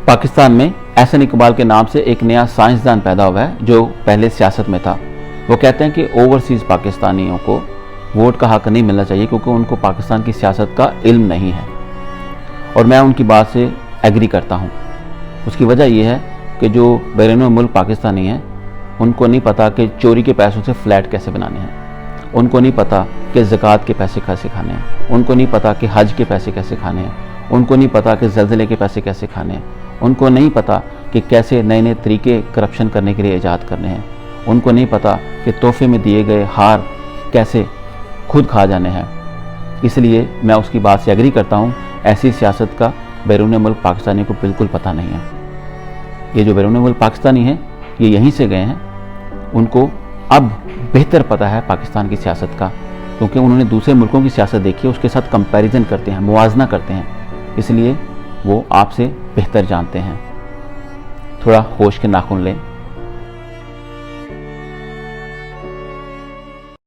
पाकिस्तान में एहसन इकबाल के नाम से एक नया साइंसदान पैदा हुआ है जो पहले सियासत में था। वो कहते हैं कि ओवरसीज़ पाकिस्तानियों को वोट का हक नहीं मिलना चाहिए क्योंकि उनको पाकिस्तान की सियासत का इल्म नहीं है, और मैं उनकी बात से एग्री करता हूँ। उसकी वजह यह है कि जो बैरून मुल्क पाकिस्तानी हैं उनको नहीं पता कि चोरी के पैसों से फ्लैट कैसे बनाने हैं, उनको नहीं पता कि ज़कात के पैसे कैसे खाने हैं, उनको नहीं पता कि हज के पैसे कैसे खाने हैं, उनको नहीं पता कि ज़लज़ले के पैसे कैसे खाने हैं, उनको नहीं पता कि कैसे नए नए तरीके करप्शन करने के लिए ईजाद करने हैं, उनको नहीं पता कि तोहफे में दिए गए हार कैसे खुद खा जाने हैं। इसलिए मैं उसकी बात से एग्री करता हूँ। ऐसी सियासत का बैरून मुल्क पाकिस्तानी को बिल्कुल पता नहीं है। ये जो बैरून मुल्क पाकिस्तानी हैं ये यहीं से गए हैं, उनको अब बेहतर पता है पाकिस्तान की सियासत का, क्योंकि उन्होंने दूसरे मुल्कों की सियासत देखी है, उसके साथ कंपैरिजन करते हैं, मुवाजना करते हैं, इसलिए वो आपसे बेहतर जानते हैं। थोड़ा होश के नाखून लें।